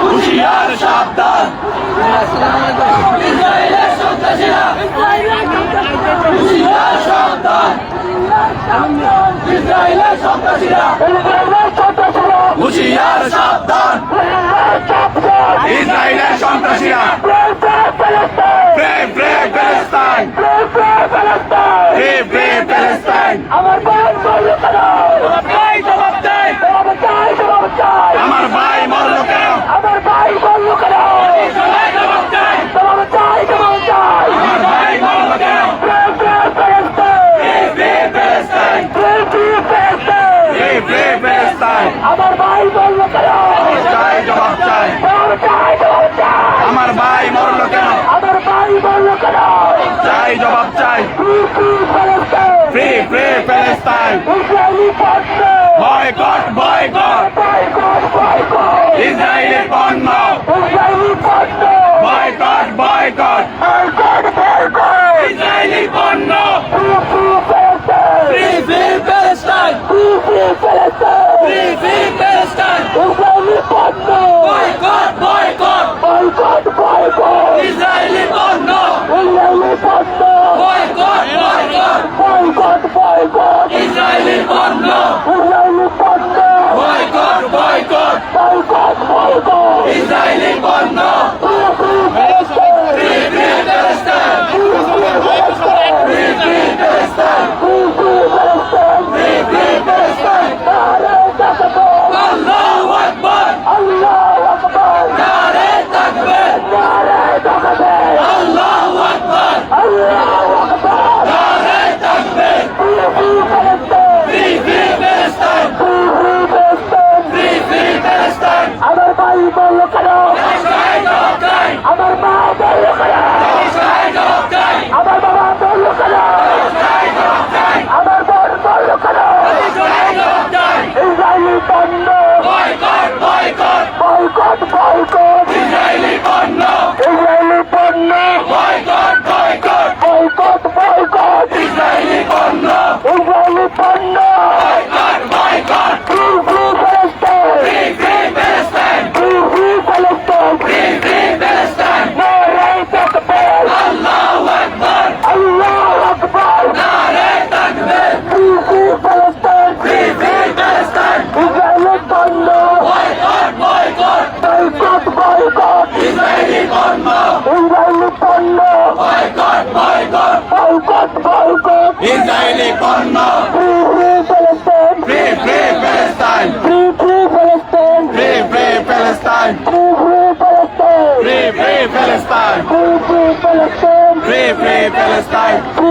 হুঁশিয়ার সাবধান, ইসরায়েলের সন্ত্রাসীরা, হুঁশিয়ার সাবধান, ইসরায়েলের সন্ত্রাসীরা, হুঁশিয়ার সাবধান, ইসরায়েলের সন্ত্রাসীরা, Brave, brave Palestine! Brave, brave Palestine! আমার ভাই মরলো কেন? আমার ভাই মরলো কেন? আমার ভাই মরলো কেন? জবাব চাই! জবাব চাই, জবাব চাই। আমার ভাই মরলো কেন? Brave, brave Palestine! Brave, brave Palestine! Brave, brave Palestine! Brave, brave Palestine! আমার ভাই মরলো কেন? চাই, জবাব চাই! জবাব চাই, জবাব চাই। আমার ভাই মরলো কেন? আমার ভাই মরলো কেন? চাই, জবাব চাই! Free, free Palestine! Free, free Palestine! Israeli পণ্য! Boycott, boycott! Boycott, boycott! ইসরায়েলের পণ্য! ইসরায়েলি পণ্য! Boycott, boycott! Boycott, boycott! Israeli পণ্য! Free, free Palestine! Free, free Palestine! Free, free Palestine! Free, free Palestine! Israeli পণ্য! Boycott, boycott! Boycott, boycott! Israeli পণ্য! Israeli পণ্য! Boycott, boycott! Boycott, boycott! Israeli পণ্য! Israeli পণ্য! Boycott, boycott! Boycott, boycott! Israeli পণ্য! Free, free Palestine! Free, free Palestine! Free, free Palestine! Free, free Palestine! Free, free Palestine! Free, free Palestine! নারে তাকবীর! আল্লাহু আকবার! আল্লাহু আকবার! নারে তাকবীর! নারে তাকবীর! আল্লাহু আকবার! আল্লাহু আকবার! নারে তাকবীর! Free, free Palestine! Free, free Palestine! Free, free Palestine! Free, free Palestine! আমার ভাই বললো কেন? ইসরায়েল জবাব চাই! আমার মা বললো কেন? ইসরায়েল জবাব চাই! আমার বাবা বললো কেন? ইসরায়েল জবাব চাই! আমার বোন বললো কেন? ইসরায়েল জবাব চাই! ইসরায়েলি পণ্য! Boycott, boycott! Boycott, boycott! Israeli পণ্য! ইসরায়েলি পণ্য! Boycott, boycott! Boycott, boycott! Israeli পণ্য! ইসরায়েলি পণ্য! Boycott, boycott! Free, free Palestine! Free, free Palestine! Free, free Palestine! Free, free Palestine! নারে তাকবীর! আল্লাহু আকবার! আল্লাহু আকবার! নারে তাকবীর! Free, free Palestine! Free, free Palestine! Israeli পণ্য! Boycott, boycott! Boycott, boycott! Israeli পণ্য! ইসরায়েলি পণ্য! Boycott, boycott! Boycott, boycott! Israeli পণ্য! Free, free Palestine! Free, free Palestine! Free, free Palestine! Free, free Palestine! Free, free Palestine! Free, free Palestine! Free, free Palestine! Free, free Palestine! Free,